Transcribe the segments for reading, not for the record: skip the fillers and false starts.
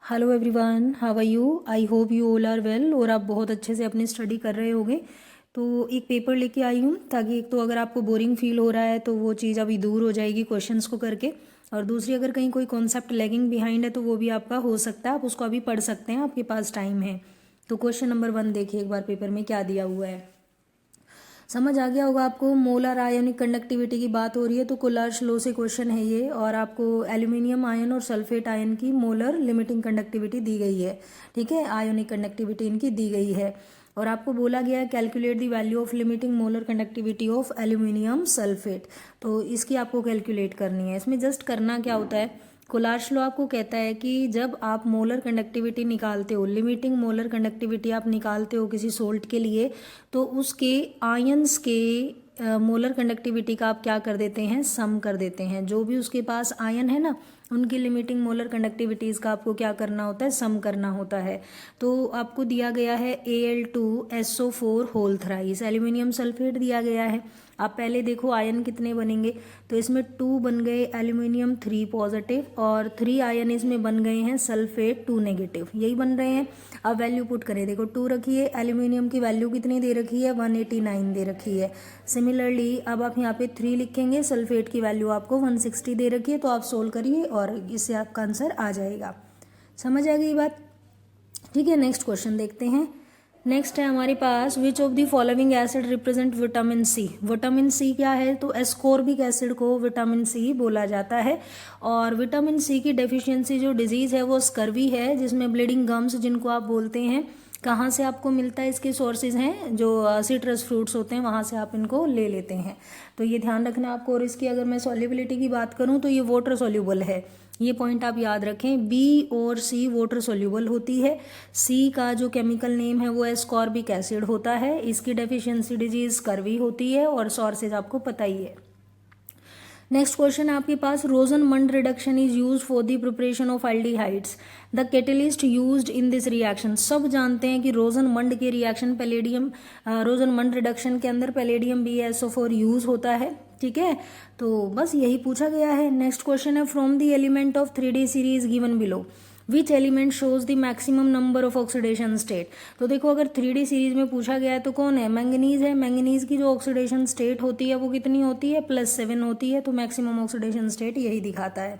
Hello everyone, how are you? I hope you all are well और आप बहुत अच्छे से अपनी स्टडी कर रहे होंगे। तो एक पेपर लेके आई हूँ ताकि एक तो अगर आपको बोरिंग फील हो रहा है तो वो चीज़ अभी दूर हो जाएगी क्वेश्चंस को करके, और दूसरी अगर कहीं कोई कॉन्सेप्ट लैगिंग बिहाइंड है तो वो भी आपका हो सकता है, आप उसको अभी पढ़ सकते हैं, आपके पास टाइम है। तो क्वेश्चन नंबर 1 देखिए एक बार पेपर में क्या दिया हुआ है। समझ आ गया होगा आपको, मोलर आयनिक कंडक्टिविटी की बात हो रही है तो कोलार्श लॉ से क्वेश्चन है ये, और आपको एल्यूमिनियम आयन और सल्फेट आयन की मोलर लिमिटिंग कंडक्टिविटी दी गई है। ठीक है, आयोनिक कंडक्टिविटी इनकी दी गई है, और आपको बोला गया है calculate the value of limiting molar conductivity of aluminium sulphate. तो इसकी आपको कैलकुलेट करनी है। इसमें जस्ट करना क्या होता है, कोलार्श लॉ आपको कहता है कि जब आप मोलर कंडक्टिविटी निकालते हो, लिमिटिंग मोलर कंडक्टिविटी आप निकालते हो किसी सोल्ट के लिए, तो उसके आयंस के मोलर कंडक्टिविटी का आप क्या कर देते हैं, सम कर देते हैं। जो भी उसके पास आयन है ना, उनकी लिमिटिंग मोलर कंडक्टिविटीज़ का आपको क्या करना होता है, सम करना होता है। तो आपको दिया गया है Al2SO4 whole thrice, aluminium sulphate दिया गया है। आप पहले देखो आयन कितने बनेंगे, तो इसमें 2 बन गए, एल्यूमिनियम 3 पॉजिटिव, और 3 आयन इसमें बन गए हैं सल्फेट 2 नेगेटिव, यही बन रहे हैं। अब वैल्यू पुट करें, देखो 2 रखिए, एल्यूमिनियम की वैल्यू कितनी दे रखी है, 189 दे रखी है। सिमिलरली अब आप यहाँ पे 3 लिखेंगे, सल्फेट की वैल्यू आपको 160 दे रखी है, तो आप सोल्व करिए और इससे आपका आंसर आ जाएगा। समझ आ गई बात? ठीक है, नेक्स्ट क्वेश्चन देखते हैं। नेक्स्ट है हमारे पास, which of the following acid represent vitamin C. Vitamin C क्या है, तो एस्कॉर्बिक एसिड को विटामिन सी बोला जाता है। और विटामिन सी की डेफिशिएंसी जो डिजीज़ है वो स्कर्वी है, जिसमें ब्लीडिंग गम्स जिनको आप बोलते हैं। कहाँ से आपको मिलता है, इसके सोर्सेज हैं जो सिट्रस फ्रूट्स होते हैं, वहाँ से आप इनको ले लेते हैं। तो ये ध्यान रखना आपको। और इसकी अगर मैं सॉल्युबिलिटी की बात करूँ तो ये वाटर सॉल्युबल है, ये पॉइंट आप याद रखें। बी और सी वाटर सोल्यूबल होती है। सी का जो केमिकल नेम है वो एस्कॉर्बिक एसिड होता है। इसकी डेफिशिएंसी डिजीज स्कर्वी होती है, और सोर्सेज आपको पता ही है। नेक्स्ट क्वेश्चन है आपके पास, Rosenmund reduction is use for the preparation of aldehydes, the catalyst used in this reaction. सब जानते हैं कि रोजनमंड के रिएक्शन पैलेडियम, रोजनमंड रिडक्शन के अंदर पैलेडियम BaSO4 यूज होता है। ठीक है, तो बस यही पूछा गया है। नेक्स्ट क्वेश्चन है, from the element of 3D series given below which element shows the maximum number of oxidation state. तो देखो अगर 3D सीरीज में पूछा गया है तो कौन है, मैंगनीज है। मैंगनीज की जो ऑक्सीडेशन स्टेट होती है वो कितनी होती है, +7 होती है, तो मैक्सिमम ऑक्सीडेशन स्टेट यही दिखाता है।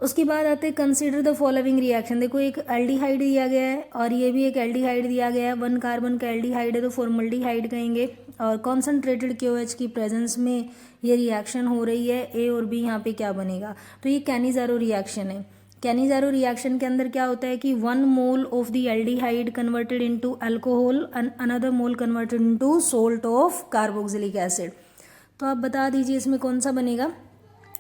उसके बाद आते हैं कंसीडर द फॉलोइंग रिएक्शन। देखो एक एल्डिहाइड दिया गया है और ये भी एक एल्डिहाइड दिया गया है, 1 कार्बन का एल्डिहाइड है तो फॉर्मल्डिहाइड कहेंगे, और कॉन्सेंट्रेटेड KOH की प्रेजेंस में ये रिएक्शन हो रही है। ए और बी यहाँ पे क्या बनेगा, तो ये कैनिजारो रिएक्शन है। कैनिजारो रिएक्शन के अंदर क्या होता है कि 1 mole of the aldehyde converted into alcohol and another mole converted into salt of carboxylic acid. तो आप बता दीजिए इसमें कौन सा बनेगा।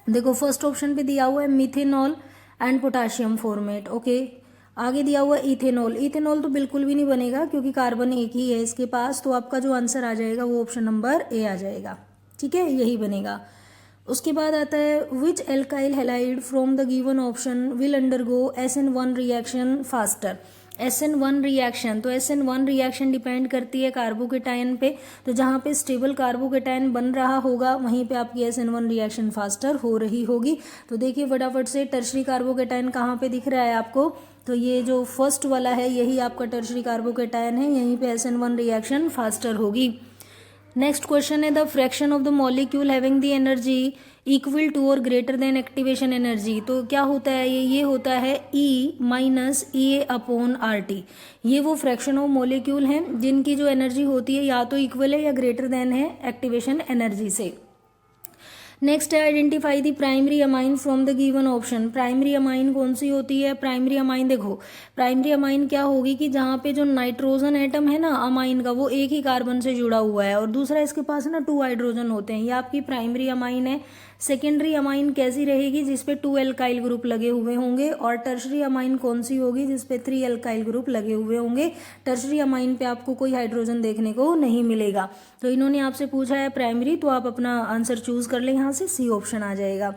देखो फर्स्ट ऑप्शन पे दिया हुआ है methanol and potassium format, okay. आगे दिया हुआ है इथेनॉल। इथेनॉल तो बिल्कुल भी नहीं बनेगा क्योंकि कार्बन एक ही है इसके पास, तो आपका जो आंसर आ जाएगा वो ऑप्शन नंबर ए आ जाएगा। ठीक है, यही बनेगा। उसके बाद आता है, which alkyl halide from the given option will undergo SN1 reaction faster. SN1 reaction, तो SN1 रिएक्शन डिपेंड करती है कार्बोकेटायन पे, तो जहाँ पे स्टेबल कार्बोकेटायन बन रहा होगा वहीं पे आपकी SN1 रिएक्शन फास्टर हो रही होगी। तो देखिए फटाफट से, टर्शरी कार्बोकेटायन कहाँ पे दिख रहा है आपको, तो ये जो फर्स्ट वाला है यही आपका टर्शरी कार्बोकेटायन है, यहीं पे SN1 रिएक्शन फास्टर होगी। नेक्स्ट क्वेश्चन है, the fraction of the molecule having the energy equal to और ग्रेटर देन एक्टिवेशन एनर्जी। तो क्या होता है ये होता है E माइनस EA/RT। ये वो फ्रैक्शन ऑफ मॉलिक्यूल हैं जिनकी जो एनर्जी होती है या तो इक्वल है या ग्रेटर देन है एक्टिवेशन एनर्जी से। नेक्स्ट है, identify the primary amine from the given option. Primary amine कौन सी होती है, प्राइमरी अमाइन देखो, प्राइमरी अमाइन क्या होगी कि जहाँ पे जो नाइट्रोजन एटम है ना अमाइन का, वो एक ही कार्बन से जुड़ा हुआ है और दूसरा इसके पास ना 2 हाइड्रोजन होते हैं, ये आपकी प्राइमरी अमाइन है। सेकेंडरी अमाइन कैसी रहेगी, जिसपे 2 एल्काइल ग्रुप लगे हुए होंगे, और टर्शरी अमाइन कौन सी होगी, जिसपे 3 एल्काइल ग्रुप लगे हुए होंगे। टर्शरी अमाइन पे आपको कोई हाइड्रोजन देखने को नहीं मिलेगा। तो इन्होंने आपसे पूछा है प्राइमरी, तो आप अपना आंसर चूज कर लें, यहाँ से सी ऑप्शन आ जाएगा।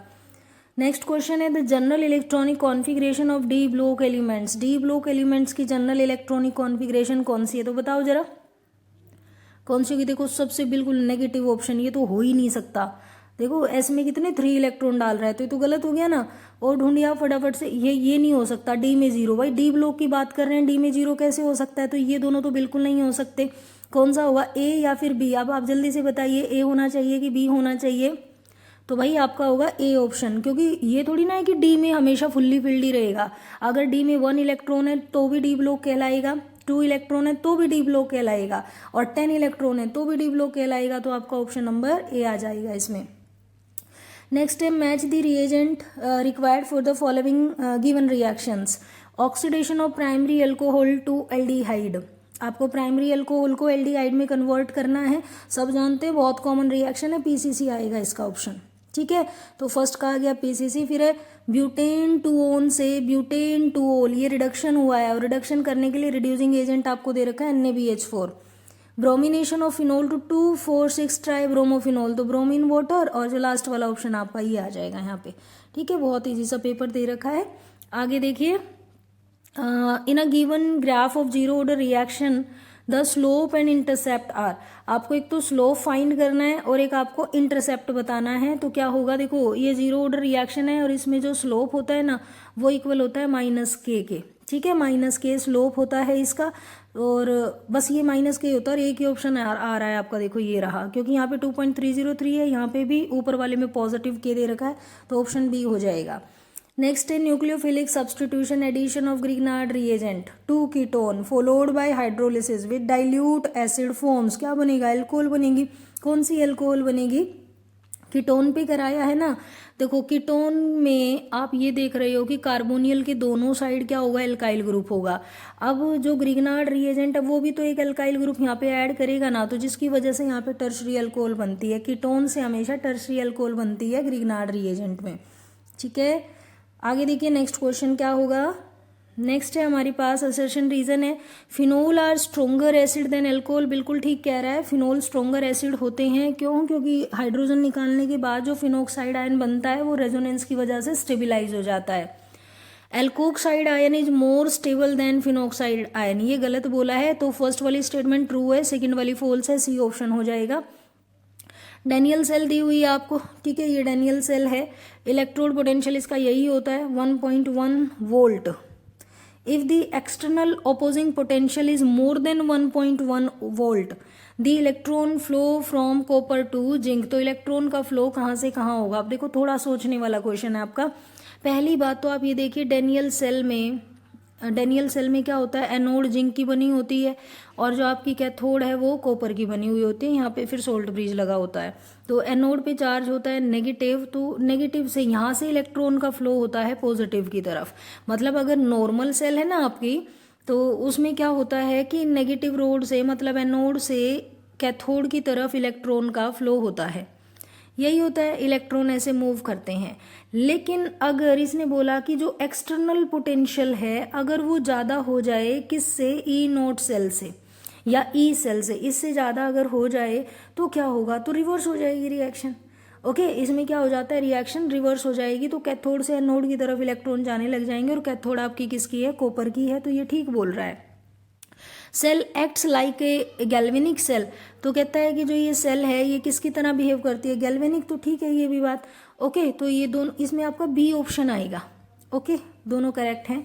नेक्स्ट क्वेश्चन है, the general electronic configuration of D block elements. D block elements की जनरल इलेक्ट्रॉनिक कॉन्फ़िगरेशन कौन सी है, तो बताओ जरा कौन सी होगी। देखो सबसे बिल्कुल नेगेटिव ऑप्शन, ये तो हो ही नहीं सकता, देखो एस में कितने 3 इलेक्ट्रॉन डाल रहा है, तो ये तो गलत हो गया ना। और ढूंढिए आप फटाफट से, ये नहीं हो सकता, डी में 0। भाई डी ब्लॉक की बात कर रहे हैं, डी में 0 कैसे हो सकता है? तो ये दोनों तो बिल्कुल नहीं हो सकते। कौन सा होगा, ए या फिर बी? अब आप जल्दी से बताइए, ए होना चाहिए कि बी होना चाहिए? तो भाई आपका होगा ए ऑप्शन, क्योंकि ये थोड़ी ना है कि डी में हमेशा फुल्ली फिल्ड ही रहेगा। अगर डी में 1 इलेक्ट्रॉन है तो भी डी ब्लॉक कहलाएगा, 2 इलेक्ट्रॉन है तो भी डी ब्लॉक कहलाएगा, और 10 इलेक्ट्रॉन है तो भी डी ब्लॉक कहलाएगा। तो आपका ऑप्शन नंबर ए आ जाएगा इसमें। नेक्स्ट है match the reagent required for the following given reactions. Oxidation of primary alcohol to aldehyde. आपको प्राइमरी अल्कोहल को एल्डिहाइड में कन्वर्ट करना है, सब जानते हैं, बहुत कॉमन रिएक्शन है, पीसीसी आएगा इसका ऑप्शन। ठीक है, तो फर्स्ट कहा गया पीसीसी, फिर है ब्यूटेन टू ओन से ब्यूटेन टू ओल, ये रिडक्शन हुआ है, और रिडक्शन करने के लिए रिड्यूसिंग एजेंट आपको दे रखा है NaBH4। Bromination of phenol to 2,4,6 tribromophenol, तो ब्रोमीन वाटर, और जो लास्ट वाला ऑप्शन आपका ये आ जाएगा यहाँ पे। ठीक है, बहुत ईजी सा पेपर दे रखा है। आगे देखिए, in a given graph of zero order reaction the slope and intercept are. आपको एक तो स्लोप फाइंड करना है और एक आपको इंटरसेप्ट बताना है। तो क्या होगा, देखो ये जीरो ऑर्डर रिएक्शन है और इसमें जो स्लोप होता है ना वो इक्वल होता है -k के। ठीक है, -k स्लोप होता है इसका, और बस ये -k होता है। और एक ही ऑप्शन आ रहा है आपका, देखो ये रहा, क्योंकि यहाँ पे 2.303 है, यहाँ पे भी ऊपर वाले में पॉजिटिव k दे रखा है, तो ऑप्शन बी हो जाएगा। नेक्स्ट है nucleophilic substitution addition of Grignard reagent to ketone followed by hydrolysis with dilute acid forms. क्या बनेगा, एल्कोहल बनेगी। कौन सी एल्कोहल बनेगी, कीटोन पे कराया है ना। देखो कीटोन में आप ये देख रहे हो कि कार्बोनियल के दोनों साइड क्या होगा, एल्काइल ग्रुप होगा। अब जो ग्रिग्नार्ड रिएजेंट है वो भी तो एक एल्काइल ग्रुप यहाँ पे ऐड करेगा ना, तो जिसकी वजह से यहाँ पे टर्शरी अल्कोहल बनती है। कीटोन से हमेशा टर्शरी अल्कोहल बनती है ग्रिग्नार्ड रिएजेंट में। ठीक है, आगे देखिए नेक्स्ट क्वेश्चन क्या होगा। नेक्स्ट है हमारे पास असर्शन रीजन है, phenol are stronger acid than alcohol. बिल्कुल ठीक कह रहा है, फिनोल स्ट्रोंगर एसिड होते हैं। क्यों, क्योंकि हाइड्रोजन निकालने के बाद जो फिनोक्साइड आयन बनता है वो रेजोनेंस की वजह से स्टेबिलाईज हो जाता है। Alkoxide ion is more stable then phenoxide ion, ये गलत बोला है, तो फर्स्ट वाली स्टेटमेंट ट्रू है, सेकेंड वाली फॉल्स है, सी ऑप्शन हो जाएगा। डेनियल सेल दी हुई है आपको, ठीक है, ये डेनियल सेल है। इलेक्ट्रोड पोटेंशियल इसका यही होता है 1.1 volt. If the external opposing potential is more than 1.1 volt the electron flow from copper two zinc. तो इलेक्ट्रॉन का फ्लो कहाँ से कहाँ होगा। अब देखो थोड़ा सोचने वाला क्वेश्चन है आपका। पहली बात तो आप ये देखिए, डेनियल सेल में क्या होता है, एनोड जिंक की बनी होती है और जो आपकी कैथोड है वो कॉपर की बनी हुई होती है। यहाँ पे फिर सोल्ट ब्रिज लगा होता है, तो एनोड पे चार्ज होता है नेगेटिव, तो नेगेटिव से यहाँ से इलेक्ट्रॉन का फ्लो होता है पॉजिटिव की तरफ। मतलब अगर नॉर्मल सेल है ना आपकी, तो उसमें क्या होता है कि नेगेटिव रोड से, मतलब एनोड से कैथोड की तरफ इलेक्ट्रॉन का फ्लो होता है, यही होता है, इलेक्ट्रॉन ऐसे मूव करते हैं। लेकिन अगर इसने बोला कि जो एक्सटर्नल पोटेंशियल है अगर वो ज़्यादा हो जाए किससे, ई नोट सेल से या ई सेल से, इससे ज़्यादा अगर हो जाए तो क्या होगा, तो रिवर्स हो जाएगी रिएक्शन। ओके, इसमें क्या हो जाता है, रिएक्शन रिवर्स हो जाएगी, तो कैथोड से एनोड की तरफ इलेक्ट्रॉन जाने लग जाएंगे, और कैथोड आपकी किसकी है, कॉपर की है, तो ये ठीक बोल रहा है। Cell acts like a galvanic cell, तो कहता है कि जो ये सेल है ये किसकी तरह बिहेव करती है, गैल्वेनिक, तो ठीक है ये भी बात। ओके, तो ये दोनों, इसमें आपका बी ऑप्शन आएगा। ओके, दोनों करेक्ट हैं।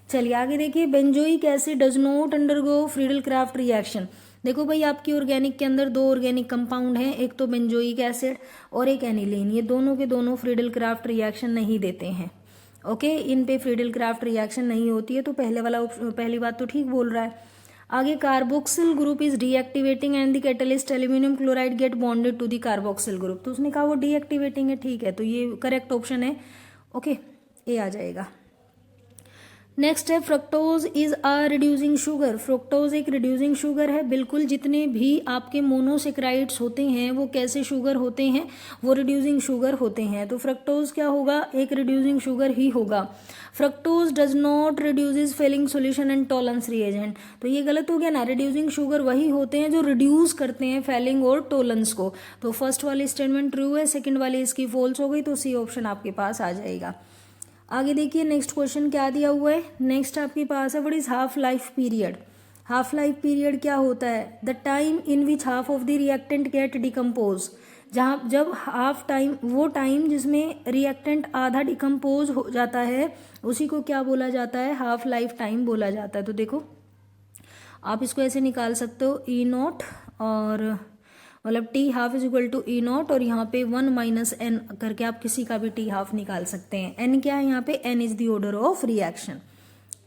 चलिए आगे देखिए, benzoic acid does not undergo Friedel craft reaction. देखो भाई, आपकी ऑर्गेनिक के अंदर दो ऑर्गेनिक कंपाउंड हैं, एक तो बेंजोइक एसिड और एक एनिलीन, ये दोनों के दोनों फ्रीडल क्राफ्ट रिएक्शन नहीं देते हैं। ओके, इन पे फ्रीडल क्राफ्ट रिएक्शन नहीं होती है, तो पहली बात तो ठीक बोल रहा है। आगे, carboxyl group is deactivating and the catalyst aluminium chloride get bonded to the carboxyl group, तो उसने कहा वो डीएक्टिवेटिंग है, ठीक है, तो ये करेक्ट ऑप्शन है। ओके, ए आ जाएगा। नेक्स्ट है, fructose is a reducing sugar. Fructose एक रिड्यूसिंग शुगर है, बिल्कुल, जितने भी आपके मोनोसेक्राइड्स होते हैं वो कैसे शुगर होते हैं, वो रिड्यूसिंग शुगर होते हैं, तो फ्रक्टोज क्या होगा, एक रिड्यूसिंग शुगर ही होगा। Fructose does not reduces Fehling solution and Tollens reagent, तो ये गलत हो गया ना, रिड्यूसिंग शुगर वही होते हैं जो रिड्यूस करते हैं फेलिंग और टॉलरेंस को, तो फर्स्ट वाली स्टेटमेंट ट्रू है, सेकंड वाली इसकी फॉल्स हो गई, तो सी ऑप्शन आपके पास आ जाएगा। आगे देखिए नेक्स्ट क्वेश्चन क्या दिया हुआ है। नेक्स्ट आपके पास है, what is half life period. Half life period क्या होता है, the time in which half of the reactant get decompose. जहाँ जब हाफ टाइम, वो टाइम जिसमें रिएक्टेंट आधा डिकम्पोज हो जाता है, उसी को क्या बोला जाता है, हाफ लाइफ टाइम बोला जाता है। तो देखो आप इसको ऐसे निकाल सकते हो, ई नॉट और मतलब T half is equal to E naught, और यहाँ पे 1 माइनस एन करके आप किसी का भी टी हाफ निकाल सकते हैं। एन क्या है यहाँ पे, N is the order of reaction.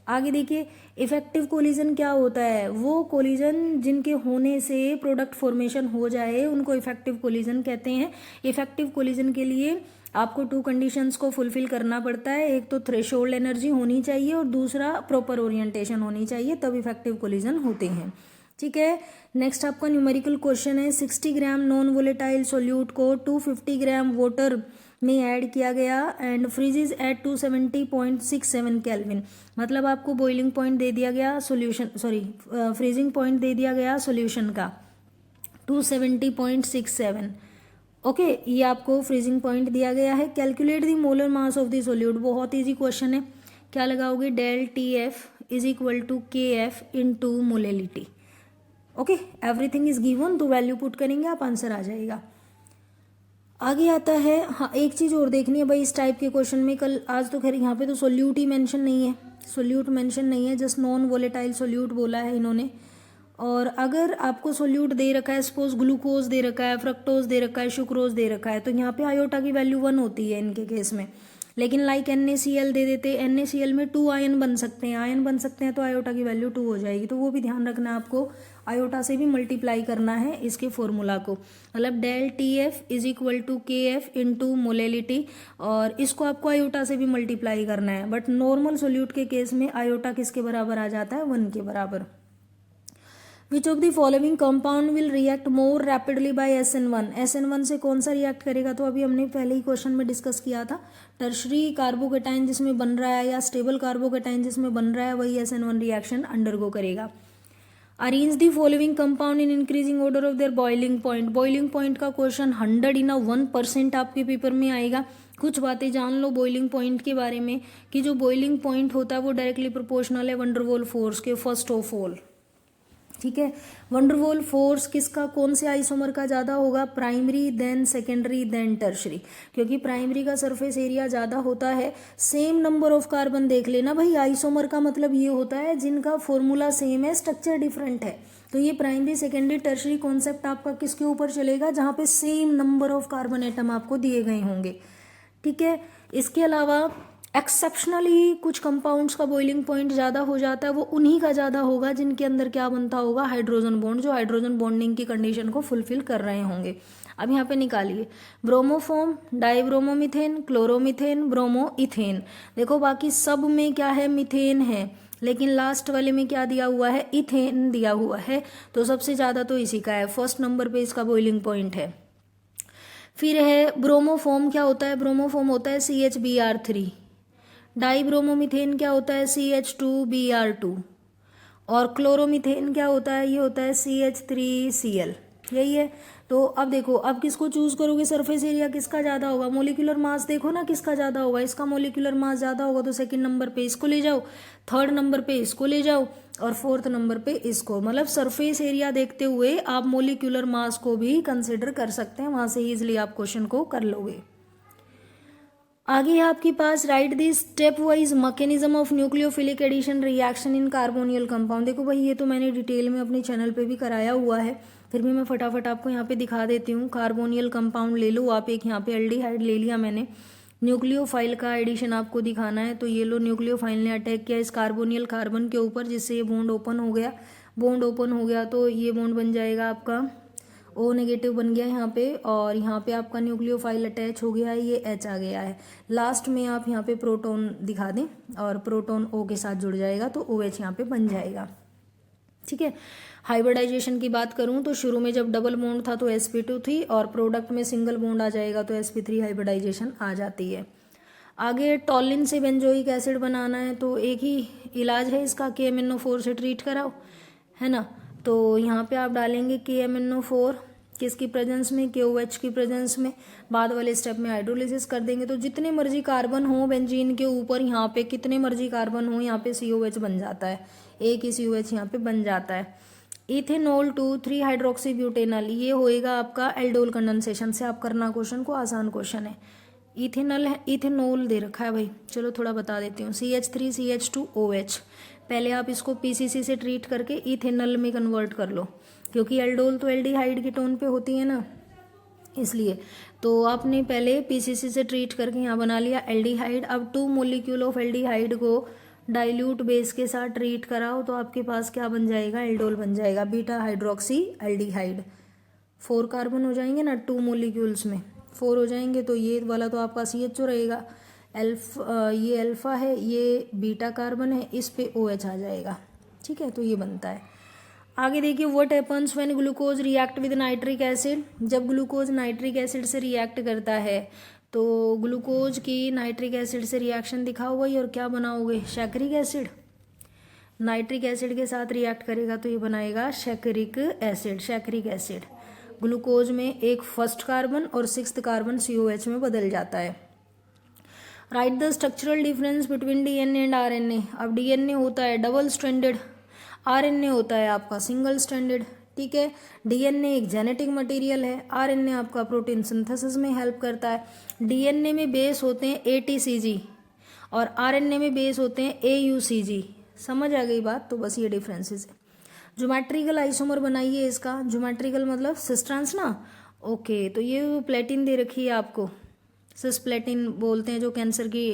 आगे देखिए इफेक्टिव कोलिजन क्या होता है, वो कोलिजन जिनके होने से प्रोडक्ट फॉर्मेशन हो जाए उनको इफेक्टिव कोलिजन कहते हैं। इफेक्टिव कोलिजन के लिए आपको 2 कंडीशंस को फुलफिल करना पड़ता है, एक तो थ्रेशोल्ड एनर्जी होनी चाहिए और दूसरा प्रॉपर ओरिएंटेशन होनी चाहिए, तब इफेक्टिव कोलिजन होते हैं। ठीक है, नेक्स्ट आपका न्यूमेरिकल क्वेश्चन है, 60 ग्राम नॉन वोलेटाइल सोल्यूट को 250 ग्राम वाटर में ऐड किया गया एंड फ्रीजेज एट 270.67 केल्विन। मतलब आपको बॉइलिंग पॉइंट दे दिया गया सोल्यूशन, फ्रीजिंग पॉइंट दे दिया गया सोल्यूशन का 270.67। ओके, ये आपको फ्रीजिंग पॉइंट दिया गया है। Calculate the molar mass of the solute, बहुत ईजी क्वेश्चन है। क्या लगाओगे, del T F is equal to K F into molality. Okay, everything is given, तो वैल्यू पुट करेंगे आप, आंसर आ जाएगा। आगे आता है, हाँ एक चीज़ और देखनी है भाई इस टाइप के क्वेश्चन में, कल आज तो खैर यहाँ पे तो सोल्यूट ही मेंशन नहीं है, सोल्यूट मेंशन नहीं है, जस्ट नॉन वोलेटाइल सोल्यूट बोला है इन्होंने। और अगर आपको सोल्यूट दे रखा है, सपोज ग्लूकोज दे रखा है, फ्रक्टोज दे रखा है, शुक्रोज दे रखा है, तो यहाँ पे आयोटा की वैल्यू 1 होती है इनके केस में। लेकिन लाइक NaCl दे देते, NaCl में 2 आयन बन सकते हैं, आयन बन सकते हैं तो आयोटा की वैल्यू 2 हो जाएगी, तो वो भी ध्यान रखना है आपको, आयोटा से भी मल्टीप्लाई करना है इसके फॉर्मूला को, मतलब del T F is equal to K F into molality, और इसको आपको आयोटा से भी मल्टीप्लाई करना है। बट नॉर्मल सोल्यूट के केस में आयोटा किसके बराबर आ जाता है, 1 के बराबर। Which of the following compound will react more rapidly by SN1, SN1 से कौन सा रिएक्ट करेगा, तो अभी हमने पहले ही क्वेश्चन में डिस्कस किया था, टर्शरी कार्बोकेटाइन जिसमें बन रहा है या स्टेबल कार्बोकेटाइन जिसमें बन रहा है वही SN1 रिएक्शन अंडरगो करेगा। Arrange the following compound in increasing order of their boiling point, boiling point का क्वेश्चन 100 इन 1% आपके पेपर में आएगा। कुछ बातें जान लो बॉइलिंग पॉइंट के बारे में, कि जो बॉइलिंग पॉइंट होता है वो डायरेक्टली प्रोपोर्शनल है वंडरवॉल फोर्स के, फर्स्ट ऑफ ऑल। ठीक है, वंडरवॉल फोर्स किसका, कौन से आइसोमर का ज़्यादा होगा, primary than secondary than tertiary, क्योंकि प्राइमरी का सरफेस एरिया ज़्यादा होता है। सेम नंबर ऑफ कार्बन देख लेना भाई, आइसोमर का मतलब ये होता है जिनका फॉर्मूला सेम है, स्ट्रक्चर डिफरेंट है। तो ये प्राइमरी सेकेंडरी टर्शरी कॉन्सेप्ट आपका किसके ऊपर चलेगा, जहाँ पे same number of carbon atom आपको दिए गए होंगे। ठीक है, इसके अलावा एक्सेप्शनली कुछ कंपाउंड्स का बॉइलिंग पॉइंट ज़्यादा हो जाता है, वो उन्हीं का ज़्यादा होगा जिनके अंदर क्या बनता होगा, हाइड्रोजन बॉन्ड, जो हाइड्रोजन बॉन्डिंग की कंडीशन को फुलफिल कर रहे होंगे। अब यहाँ पे निकालिए, ब्रोमोफोम, डाइब्रोमोमीथेन, क्लोरोमीथेन, ब्रोमोइथेन। देखो बाकी सब में क्या है, मीथेन है, लेकिन लास्ट वाले में क्या दिया हुआ है, इथेन दिया हुआ है, तो सबसे ज़्यादा तो इसी का है, फर्स्ट नंबर पे इसका बॉइलिंग पॉइंट है। फिर है ब्रोमोफोम, क्या होता है, ब्रोमोफोम होता है CHBr3। डाइब्रोमोमीथेन क्या होता है, CH2Br2। और क्लोरोमीथेन क्या होता है, ये होता है CH3Cl। यही है। तो अब देखो, अब किसको चूज करोगे, सरफेस एरिया किसका ज़्यादा होगा, मोलिकुलर मास देखो ना किसका ज़्यादा होगा, इसका मोलिकुलर मास ज़्यादा होगा तो सेकंड नंबर पे इसको ले जाओ, थर्ड नंबर पे इसको ले जाओ और फोर्थ नंबर पे इसको। मतलब सरफेस एरिया देखते हुए आप मोलिकुलर मास को भी कंसिडर कर सकते हैं, वहाँ से ईजिली आप क्वेश्चन को कर लोगे। आगे है आपके पास, write the step wise mechanism of nucleophilic addition reaction in carbonyl compound. देखो भाई ये तो मैंने डिटेल में अपने चैनल पे भी कराया हुआ है, फिर भी मैं फटाफट आपको यहाँ पे दिखा देती हूँ। कार्बोनियल कंपाउंड ले लो आप, एक यहाँ पे एल्डिहाइड ले लिया मैंने, न्यूक्लियोफाइल का एडिशन आपको दिखाना है, तो ये लो न्यूक्लियोफाइल ने अटैक किया इस कार्बोनियल कार्बन के ऊपर, जिससे ये बॉन्ड ओपन हो गया। बॉन्ड ओपन हो गया तो ये बॉन्ड बन जाएगा आपका O नेगेटिव बन गया यहाँ पे, और यहाँ पे आपका न्यूक्लियोफाइल अटैच हो गया है, ये H आ गया है। लास्ट में आप यहाँ पे प्रोटॉन दिखा दें और प्रोटॉन O के साथ जुड़ जाएगा तो OH यहाँ पे बन जाएगा। ठीक है, हाइब्रिडाइजेशन की बात करूँ तो शुरू में जब डबल बॉन्ड था तो sp2 थी, और प्रोडक्ट में सिंगल बॉन्ड आ जाएगा तो sp3 हाइब्रिडाइजेशन आ जाती है। आगे टॉलिन से बेंजोइक एसिड बनाना है तो एक ही इलाज है इसका, KMnO4 से ट्रीट कराओ, है ना। तो यहाँ पे आप डालेंगे KMnO4 किसकी प्रेजेंस में, KOH की प्रेजेंस में, बाद वाले स्टेप में हाइड्रोलिसिस कर देंगे तो जितने मर्जी कार्बन हो बेंजीन के ऊपर, यहाँ पे कितने मर्जी कार्बन हो, यहाँ पे COH बन जाता है, एक ही COH यहाँ पे बन जाता है। इथेनॉल टू 3 हाइड्रोक्सी ब्यूटेनल, ये होएगा आपका एल्डोल कंडेंसेशन से आप करना क्वेश्चन को, आसान क्वेश्चन है। इथेनॉल है, इथेनॉल दे रखा है भाई, चलो थोड़ा बता देती हूँ। CH3CH2OH, पहले आप इसको PCC से ट्रीट करके इथेनॉल में कन्वर्ट कर लो, क्योंकि एल्डोल तो एल्डिहाइड की टोन पे होती है ना, इसलिए तो आपने पहले PCC से ट्रीट करके यहाँ बना लिया एल्डिहाइड। अब 2 मोलिक्यूल ऑफ एल्डिहाइड को डाइल्यूट बेस के साथ ट्रीट कराओ तो आपके पास क्या बन जाएगा, एल्डोल बन जाएगा, बीटा हाइड्रोक्सी एल्डिहाइड। 4 कार्बन हो जाएंगे ना 2 मोलिक्यूल्स में, 4 हो जाएंगे, तो ये वाला तो आपका CHO रहेगा, ये अल्फा है, ये बीटा कार्बन है, इस पे OH आ जाएगा, ठीक है, तो ये बनता है। आगे देखिए, what happens when glucose react with nitric acid, जब ग्लूकोज नाइट्रिक एसिड से रिएक्ट करता है तो ग्लूकोज की नाइट्रिक एसिड से रिएक्शन दिखाओगे और क्या बनाओगे, शैक्रिक एसिड। नाइट्रिक एसिड के साथ रिएक्ट करेगा तो ये बनाएगा शैक्रिक एसिड, शैक्रिक एसिड। ग्लूकोज में एक फर्स्ट कार्बन और 6th कार्बन COH में बदल जाता है। Right the structural difference between DNA and RNA, अब DNA होता है डबल स्ट्रैंडेड, RNA होता है आपका सिंगल स्ट्रैंडेड, ठीक है। DNA एक जेनेटिक मटेरियल है, RNA आपका प्रोटीन सिंथेसिस में हेल्प करता है। DNA में बेस होते हैं ATCG और RNA में बेस होते हैं AUCG, समझ आ गई बात, तो बस ये डिफरेंसेस है। ज्योमेट्रिकल आइसोमर बनाइए इसका, ज्योमेट्रिकल मतलब सिस्ट्रांस ना, ओके, तो ये प्लेटिन दे रखी है आपको, सिस्प्लेटिन बोलते हैं, जो कैंसर की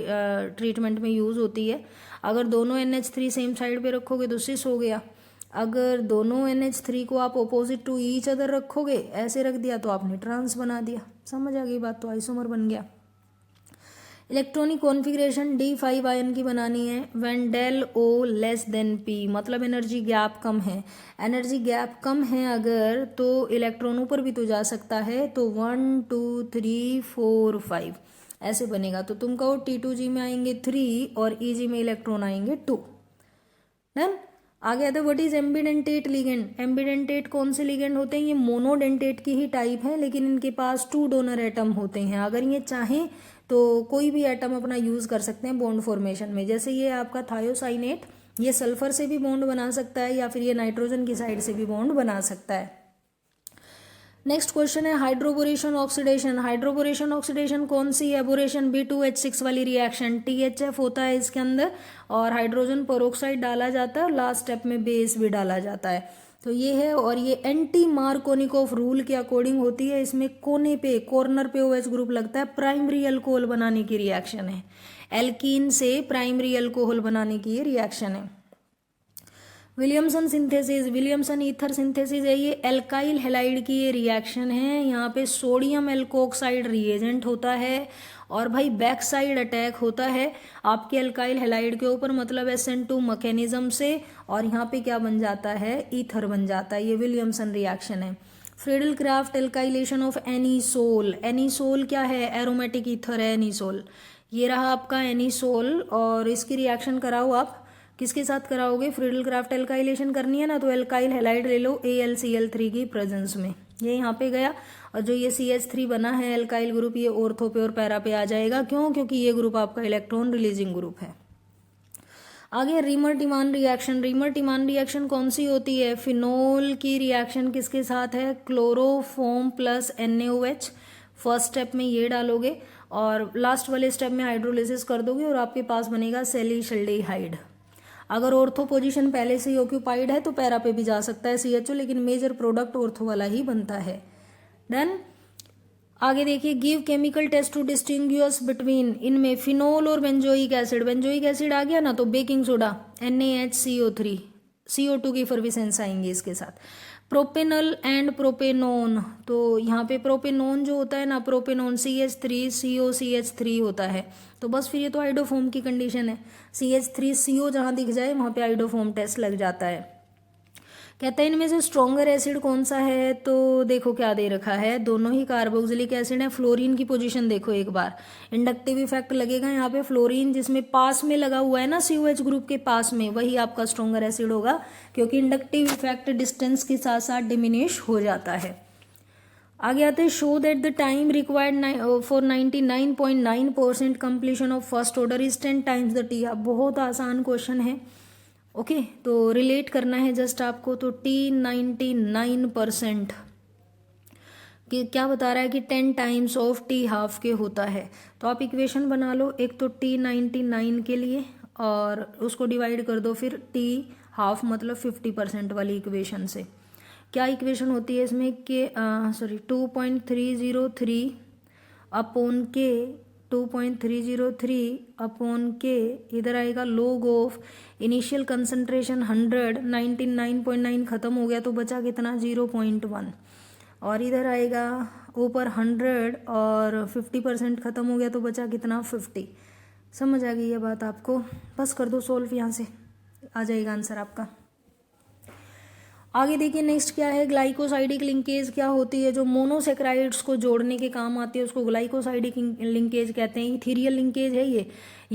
ट्रीटमेंट में यूज़ होती है। अगर दोनों NH3 सेम साइड पे रखोगे तो सिस हो गया, अगर दोनों NH3 को आप अपोजिट टू ईच अदर रखोगे, ऐसे रख दिया तो आपने ट्रांस बना दिया, समझ आ गई बात, तो आइसोमर बन गया। इलेक्ट्रॉनिक कॉन्फ़िगरेशन D5 आयन की बनानी है when del O less than P, मतलब एनर्जी गैप कम है, एनर्जी गैप कम है अगर, तो इलेक्ट्रॉन ऊपर भी तो जा सकता है, तो 1 2 3 4 5 ऐसे बनेगा, तो तुम कहो T2G में आएंगे 3 और EG में इलेक्ट्रॉन आएंगे 2। डन। आगे आता है what is ambidentate ligand, ambidentate कौन से लिगेंड होते हैं, ये मोनोडेंटेट की ही टाइप है, लेकिन इनके पास 2 डोनर एटम होते हैं, अगर ये चाहें तो कोई भी एटम अपना यूज कर सकते हैं बॉन्ड फॉर्मेशन में, जैसे ये आपका थायोसाइनेट, ये सल्फर से भी बॉन्ड बना सकता है या फिर ये नाइट्रोजन की साइड से भी बॉन्ड बना सकता है। नेक्स्ट क्वेश्चन है हाइड्रोबोरेशन ऑक्सीडेशन, हाइड्रोबोरेशन ऑक्सीडेशन कौन सी है, बोरेशन B2H6 वाली रिएक्शन, THF होता है इसके अंदर और हाइड्रोजन पेरोक्साइड डाला जाता है और लास्ट स्टेप में बेस भी डाला जाता है, तो ये है। और ये एंटी मार्कोनिकोफ रूल के अकॉर्डिंग होती है, इसमें कोने पे कॉर्नर पे OH ग्रुप लगता है, प्राइमरी अल्कोहल बनाने की रिएक्शन है, एल्कीन से प्राइमरी अल्कोहल बनाने की ये रिएक्शन है। Williamson synthesis, Williamson ether synthesis है, ये एल्काइल हैलाइड की ये रिएक्शन है, यहाँ पे सोडियम एल्कोक्साइड रिएजेंट होता है और भाई बैक साइड अटैक होता है आपके एल्काइल हैलाइड के ऊपर, मतलब SN2 मैकेनिज्म से, और यहाँ पे क्या बन जाता है, ईथर बन जाता है, ये विलियमसन रिएक्शन है। Friedel craft alkylation of anisole, anisole क्या है, एरोमेटिक ईथर है एनीसोल, ये रहा आपका एनीसोल, और इसकी रिएक्शन कराओ आप, किसके साथ कराओगे, फ्रीडल क्राफ्ट एल्काइलेशन करनी है ना, तो एल्काइल हैलाइड ले लो AlCl3 की प्रेजेंस में, ये यहाँ पे गया, और जो ये CH3 बना है एल्काइल ग्रुप, ये ऑर्थो पे और पैरा पे आ जाएगा, क्यों, क्योंकि ये ग्रुप आपका इलेक्ट्रॉन रिलीजिंग ग्रुप है। आगे रीमर टिमान रिएक्शन, रीमर टिमान रिएक्शन कौन सी होती है, फिनोल की रिएक्शन किसके साथ है, chloroform plus NaOH, first step में ये डालोगे और लास्ट वाले स्टेप में हाइड्रोलिसिस कर दोगे और आपके पास बनेगा सैलिसल्डिहाइड। अगर ऑर्थो पोजीशन पहले से ही ऑक्यूपाइड है तो पैरा पे भी जा सकता है CHO, लेकिन मेजर प्रोडक्ट ऑर्थो वाला ही बनता है। डन। आगे देखिए, give chemical test to distinguish between, इनमें फिनोल और बेंजोइक एसिड, बेंजोइक एसिड आ गया ना तो बेकिंग सोडा NaHCO3, CO2 की फर्विसेंस आएंगे इसके साथ। प्रोपेनल एंड प्रोपेनोन, तो यहाँ पे प्रोपेनोन जो होता है ना, प्रोपेनोन CH3COCH3 होता है, तो बस फिर ये तो आइडोफॉर्म की कंडीशन है, CH3CO जहाँ दिख जाए वहाँ पे आइडोफॉर्म टेस्ट लग जाता है। कहते हैं इनमें से स्ट्रॉन्गर एसिड कौन सा है, तो देखो क्या दे रखा है, दोनों ही कार्बोक्सिलिक एसिड है। फ्लोरीन की पोजीशन देखो एक बार, इंडक्टिव इफेक्ट लगेगा यहाँ पे, फ्लोरीन जिसमें पास में लगा हुआ है ना COH ग्रुप के पास में, वही आपका स्ट्रॉन्गर एसिड होगा, क्योंकि इंडक्टिव इफेक्ट डिस्टेंस के साथ साथ डिमिनिश हो जाता है। आगे आते हैं, show that the time required for 99.9% completion of first order is 10 times the T। बहुत आसान क्वेश्चन है, ओके, तो रिलेट करना है जस्ट आपको। तो T99% कि क्या बता रहा है कि 10 टाइम्स ऑफ टी हाफ के होता है। तो आप इक्वेशन बना लो, एक तो T99 के लिए और उसको डिवाइड कर दो फिर टी हाफ मतलब 50% वाली इक्वेशन से। क्या इक्वेशन होती है इसमें कि 2.303 अपॉन के 2.303 अपॉन के इधर आएगा लॉग ऑफ इनिशियल कंसंट्रेशन 100, 99.9 खत्म हो गया तो बचा कितना 0.1, और इधर आएगा ऊपर 100 और 50% खत्म हो गया तो बचा कितना 50। समझ आ गई ये बात आपको? बस कर दो सॉल्व, यहाँ से आ जाएगा आंसर आपका। आगे देखिए नेक्स्ट क्या है, ग्लाइकोसाइडिक लिंकेज क्या होती है, जो मोनोसेक्राइड्स को जोड़ने के काम आती है उसको ग्लाइकोसाइडिक लिंकेज कहते हैं। इथीरियल लिंकेज है ये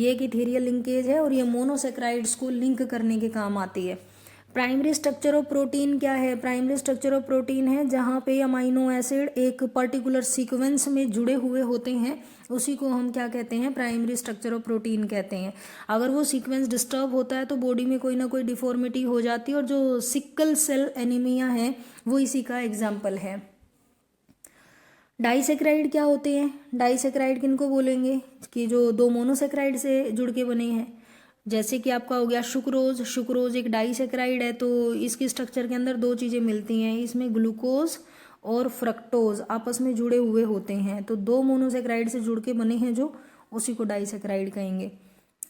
एक इथीरियल लिंकेज है और ये मोनोसेक्राइड्स को लिंक करने के काम आती है। प्राइमरी स्ट्रक्चर ऑफ प्रोटीन क्या है, प्राइमरी स्ट्रक्चर ऑफ प्रोटीन है जहाँ पे अमाइनो एसिड एक पर्टिकुलर सीक्वेंस में जुड़े हुए होते हैं, उसी को हम क्या कहते हैं, प्राइमरी स्ट्रक्चर ऑफ प्रोटीन कहते हैं। अगर वो सीक्वेंस डिस्टर्ब होता है तो बॉडी में कोई ना कोई डिफॉर्मिटी हो जाती है, और जो सिकल सेल एनीमिया है वो इसी का एग्जाम्पल है। डाइसेक्राइड क्या होते हैं, डाइसेक्राइड किनको बोलेंगे कि जो दो मोनोसेक्राइड से जुड़ के बने हैं, जैसे कि आपका हो गया शुक्रोज, शुक्रोज एक डाइसेक्राइड है, तो इसकी स्ट्रक्चर के अंदर दो चीज़ें मिलती हैं, इसमें ग्लूकोज और फ्रक्टोज आपस में जुड़े हुए होते हैं, तो दो मोनोसेक्राइड से जुड़ के बने हैं जो, उसी को डाइसेक्राइड कहेंगे।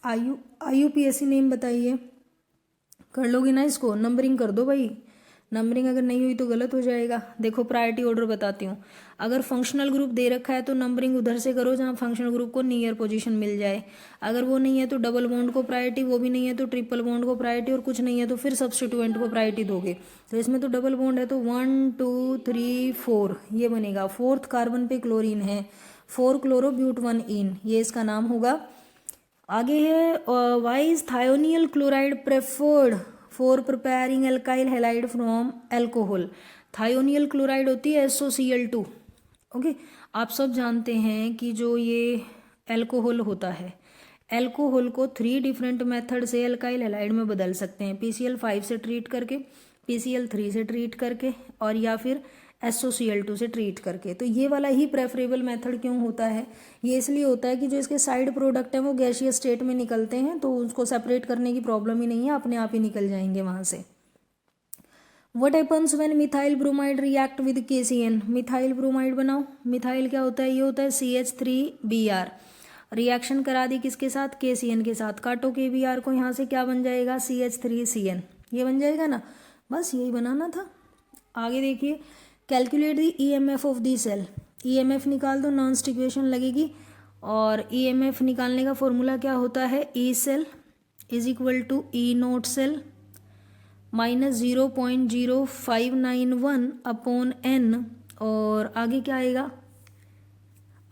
IUPAC नेम बताइए, कर लोगे ना इसको, नंबरिंग कर दो भाई, नंबरिंग अगर नहीं हुई तो गलत हो जाएगा। देखो प्रायोरिटी ऑर्डर बताती हूँ, अगर फंक्शनल ग्रुप दे रखा है तो नंबरिंग उधर से करो जहाँ फंक्शनल ग्रुप को नियर पोजीशन मिल जाए, अगर वो नहीं है तो डबल बॉन्ड को प्रायोरिटी, वो भी नहीं है तो ट्रिपल बॉन्ड को प्रायोरिटी, और कुछ नहीं है तो फिर सब्स्टिट्यूएंट को प्रायोरिटी दोगे। तो इसमें तो डबल बॉन्ड है तो 1 2 3 4 ये बनेगा, 4th कार्बन पे क्लोरीन है, 4 क्लोरोब्यूट1इन, ये इसका नाम होगा। आगे है why is thionyl chloride preferred for preparing alkyl halide from alcohol. Thionyl chloride होती है SOCl2। ओके, आप सब जानते हैं कि जो ये एल्कोहल होता है, एल्कोहल को 3 डिफरेंट मेथड से एल्काइल हैलाइड में बदल सकते हैं, PCl5 से ट्रीट करके, PCl3 से ट्रीट करके, और या फिर SOCl2 से ट्रीट करके। तो ये वाला ही प्रेफरेबल मेथड क्यों होता है, ये इसलिए होता है कि जो इसके साइड प्रोडक्ट हैं वो गैसियस स्टेट में निकलते हैं, तो उसको सेपरेट करने की प्रॉब्लम ही नहीं है, अपने आप ही निकल जाएंगे वहाँ से। What happens when methyl bromide react with KCN, methyl bromide बनाओ, मिथाइल क्या होता है, ये होता है CH3Br, रिएक्शन करा दी किसके साथ, KCN के साथ, काटो KBr को, यहाँ से क्या बन जाएगा CH3CN, ये बन जाएगा ना, बस यही बनाना था। आगे देखिए, calculate the EMF of the cell, EMF निकाल दो, नॉन स्टिक इक्वेशन लगेगी, और EMF निकालने का फॉर्मूला क्या होता है, E cell is equal to E0 cell minus 0.0591 upon N, और आगे क्या आएगा,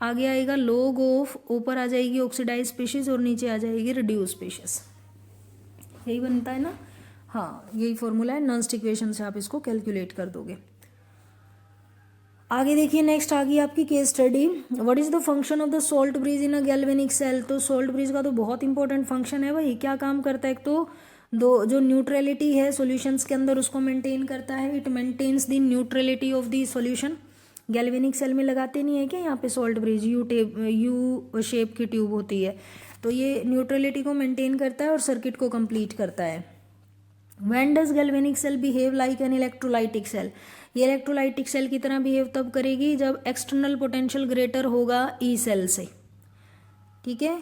आगे आएगा log ऑफ, ऊपर आ जाएगी ऑक्सीडाइज स्पीशीज और नीचे आ जाएगी रिड्यूस स्पीशीज, यही बनता है ना। हाँ, यही फॉर्मूला है, नॉन स्टिक इक्वेशन से आप इसको कैलकुलेट कर दोगे। आगे देखिए नेक्स्ट आ गई आपकी case study, what is the function of the salt bridge in a galvanic cell. तो सोल्ट ब्रिज का तो बहुत इंपॉर्टेंट फंक्शन है भाई, क्या काम करता है, एक तो दो जो न्यूट्रलिटी है सॉल्यूशंस के अंदर उसको मेंटेन करता है, it maintains the neutrality of the solution. Galvanic cell में लगाते नहीं है क्या यहाँ पे सोल्ट ब्रिज, यू शेप की ट्यूब होती है, तो ये न्यूट्रलिटी को मेंटेन करता है और सर्किट को कंप्लीट करता है। When does galvanic cell behave like an electrolytic cell, ये इलेक्ट्रोलाइटिक सेल की तरह बिहेव तब करेगी जब एक्सटर्नल पोटेंशियल ग्रेटर होगा ई सेल से, ठीक है।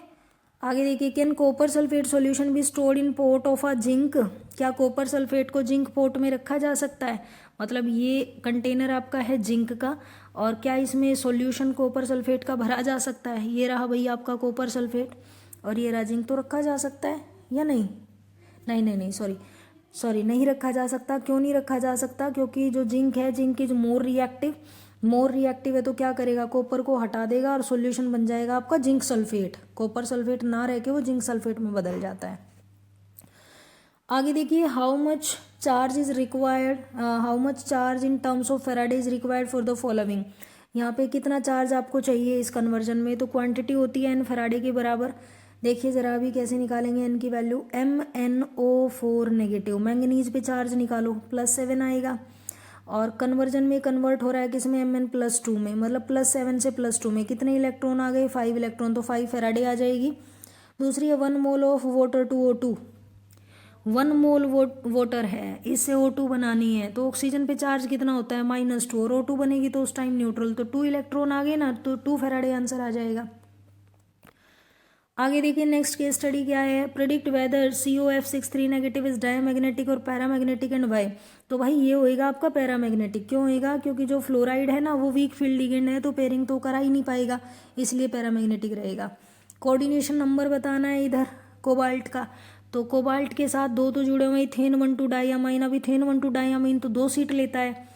आगे देखिए, can copper sulphate solution be stored in port of a zinc, क्या कॉपर सल्फेट को जिंक पोर्ट में रखा जा सकता है, मतलब ये कंटेनर आपका है जिंक का, और क्या इसमें सॉल्यूशन कॉपर सल्फेट का भरा जा सकता है, ये रहा भाई आपका कॉपर सल्फेट और ये रहा जिंक, तो रखा जा सकता है या नहीं, नहीं नहीं नहीं सॉरी नहीं रखा जा सकता। क्यों नहीं रखा जा सकता, क्योंकि जो जिंक है, जिंक इज मोर रिएक्टिव है, तो क्या करेगा, कॉपर को हटा देगा और सॉल्यूशन बन जाएगा आपका जिंक सल्फेट, कॉपर सल्फेट ना रह के वो जिंक सल्फेट में बदल जाता है। आगे देखिए, how much charge is required, how much charge in terms of Faraday is required for the following, यहाँ पे कितना चार्ज आपको चाहिए इस कन्वर्जन में, तो क्वांटिटी होती है एन फैराडे के बराबर, देखिए ज़रा अभी कैसे निकालेंगे n की वैल्यू, MnO4 नेगेटिव, मैंगनीज पे चार्ज निकालो, +7 आएगा। और कन्वर्जन में कन्वर्ट हो रहा है किसमें, Mn+2 में, मतलब +7 से +2 में कितने इलेक्ट्रॉन आ गए, 5 इलेक्ट्रॉन, तो 5 फैराडे आ जाएगी। दूसरी है 1 mole of water to O2, 1 mole water है, इससे O2 बनानी है, तो ऑक्सीजन पे चार्ज कितना होता है, -2, और O2 बनेगी तो उस टाइम न्यूट्रल, तो 2 इलेक्ट्रॉन आ गए ना, तो 2 फैराडे आंसर आ जाएगा। आगे देखिए नेक्स्ट केस स्टडी क्या है, predict whether COF63 negative is diamagnetic और पैरामैग्नेटिक एंड वाई। तो भाई ये होएगा आपका पैरामैग्नेटिक, क्यों होएगा, क्योंकि जो फ्लोराइड है ना वो वीक फील्ड लिगेंड है, तो पेयरिंग तो करा ही नहीं पाएगा, इसलिए पैरामैग्नेटिक रहेगा। कोऑर्डिनेशन नंबर बताना है इधर कोबाल्ट का, तो कोबाल्ट के साथ 2 तो जुड़े हुए, इथेन 1,2 डाइअमाइन, अब इथेन 1,2 डाइअमाइन तो 2 सीट लेता है,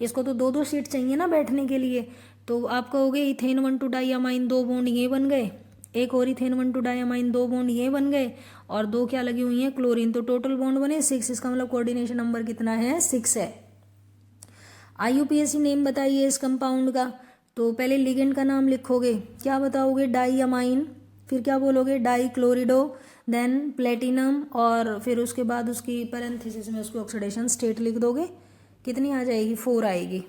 इसको तो 2 सीट चाहिए ना बैठने के लिए, तो आप कहोगे इथेन 1,2 डाइअमाइन 2 बॉन्ड ये बन गए, एक और इथेन 1,2 डाइअमाइन 2 बॉन्ड ये बन गए, और 2 क्या लगी हुई हैं, क्लोरीन, तो टोटल बॉन्ड बने 6, इसका मतलब कोऑर्डिनेशन नंबर कितना है, 6 है। IUPAC नेम बताइए इस कंपाउंड का, तो पहले लिगेंड का नाम लिखोगे, क्या बताओगे, डाइअमाइन, फिर क्या बोलोगे, डाइक्लोरिडो, देन प्लेटिनम, और फिर उसके बाद उसकी पैरेंथेसिस में उसकी ऑक्सीडेशन स्टेट लिख दोगे, कितनी आ जाएगी, 4 आएगी।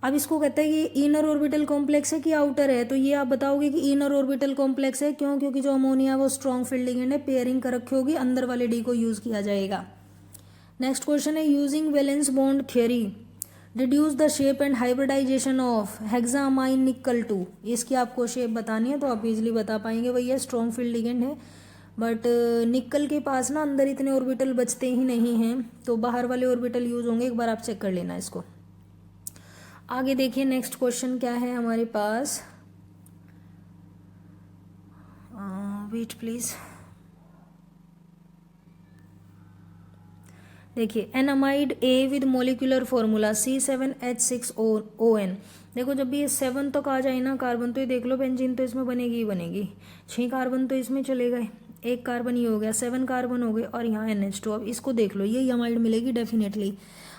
अब इसको कहते हैं कि इनर ऑर्बिटल कॉम्प्लेक्स है कि आउटर है, तो ये आप बताओगे कि इनर ऑर्बिटल कॉम्प्लेक्स है, क्यों, क्योंकि जो अमोनिया वो स्ट्रॉन्ग फील्ड लिगेंड है, पेयरिंग कर रखी होगी, अंदर वाले डी को यूज किया जाएगा। नेक्स्ट क्वेश्चन है, using valence bond theory reduce the shape and hybridization of hexamine nickel 2। इसकी आपको शेप बतानी है तो आप इजिली बता पाएंगे, भैया स्ट्रॉन्ग फील्ड लिगेंड है, बट निकल के पास ना अंदर इतने ऑर्बिटल बचते ही नहीं हैं, तो बाहर वाले ऑर्बिटल यूज होंगे, एक बार आप चेक कर लेना इसको। आगे देखिए नेक्स्ट क्वेश्चन क्या है हमारे पास, वेट प्लीज, देखिए an amide A with molecular formula C7H6ON। देखो जब भी ये 7 तक आ जाए ना कार्बन, तो ये देख लो बेंजीन तो इसमें बनेगी ही बनेगी, 6 कार्बन तो इसमें चले गए, 1 कार्बन ये हो गया, 7 कार्बन हो गए, और यहाँ NH2, अब इसको देख लो, ये अमाइड मिलेगी definitely.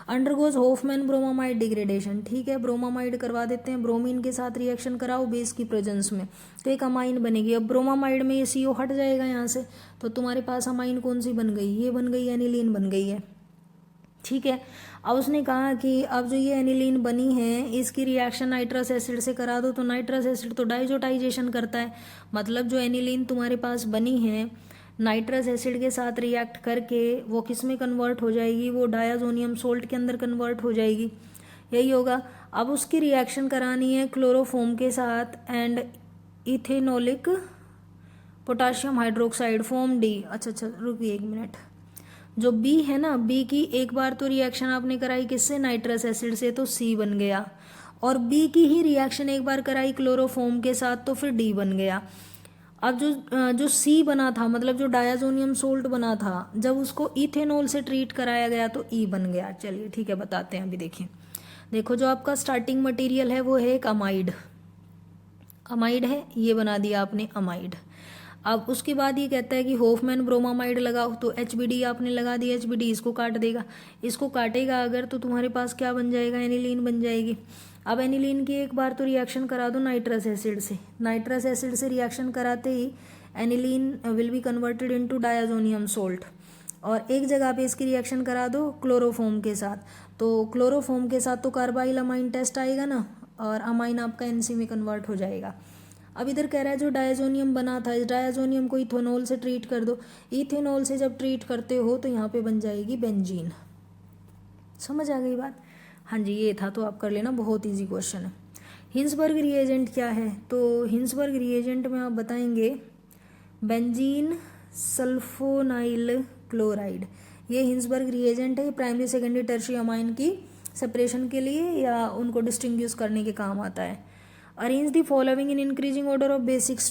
Undergoes Hofmann bromamide degradation, ठीक है, ब्रोमामाइड करवा देते हैं, ब्रोमीन के साथ रिएक्शन कराओ बेस की प्रेजेंस में, तो एक अमाइन बनेगी। अब ब्रोमामाइड में ये CO हट जाएगा यहाँ से, तो तुम्हारे पास अमाइन कौन सी बन गई, ये बन गई, एनिलीन बन गई है, ठीक है। अब उसने कहा कि अब जो ये एनिलीन बनी है इसकी रिएक्शन नाइट्रस एसिड से करा दो, तो नाइट्रस एसिड तो डाइजोटाइजेशन करता है, मतलब जो एनिलीन तुम्हारे पास बनी है नाइट्रस एसिड के साथ रिएक्ट करके वो किस में कन्वर्ट हो जाएगी, वो डायाजोनियम सोल्ट के अंदर कन्वर्ट हो जाएगी, यही होगा। अब उसकी रिएक्शन करानी है क्लोरोफॉर्म के साथ and ethanolic potassium hydroxide form D। अच्छा रुकिए 1 मिनट, जो B है ना, B की एक बार तो रिएक्शन आपने कराई किससे, नाइट्रस एसिड से, तो C बन गया, और B की ही रिएक्शन एक बार कराई क्लोरोफॉर्म के साथ, तो फिर D बन गया। अब जो C बना था, मतलब जो डायाजोनियम सोल्ट बना था, जब उसको इथेनॉल से ट्रीट कराया गया तो E बन गया। चलिए ठीक है, बताते हैं अभी। देखिए देखो जो आपका स्टार्टिंग मटेरियल है वो है एक अमाइड, अमाइड है, ये बना दिया आपने अमाइड। अब उसके बाद ये कहता है कि होफमैन ब्रोमामाइड लगाओ, तो HBD आपने लगा दिया, HBD इसको काट देगा, इसको काटेगा अगर तो तुम्हारे पास क्या बन जाएगा, एनिलीन बन जाएगी। अब एनिलीन की एक बार तो रिएक्शन करा दो नाइट्रस एसिड से, नाइट्रस एसिड से रिएक्शन कराते ही aniline will be converted into diazonium salt, और एक जगह पे इसकी रिएक्शन करा दो क्लोरोफॉर्म के साथ, तो क्लोरोफॉर्म के साथ तो कार्बाइल अमाइन टेस्ट आएगा ना, और अमाइन आपका NC में कन्वर्ट हो जाएगा। अब इधर कह रहा है जो डायाजोनियम बना था, इस डायाजोनियम को इथेनॉल से ट्रीट कर दो, इथेनॉल से जब ट्रीट करते हो तो यहाँ पे बन जाएगी बेंजीन। समझ आ गई बात? हाँ जी, ये था, तो आप कर लेना, बहुत इजी क्वेश्चन है। हिंसबर्ग रिएजेंट क्या है, तो हिंसबर्ग रिएजेंट में आप बताएंगे बेंजीन सल्फोनाइल क्लोराइड, ये हिंसबर्ग रिएजेंट है, ये प्राइमरी सेकेंडरी टर्शियरी अमाइन की सेपरेशन के लिए या उनको डिस्टिंग्विश करने के काम आता है। Arrange the following in increasing order of basics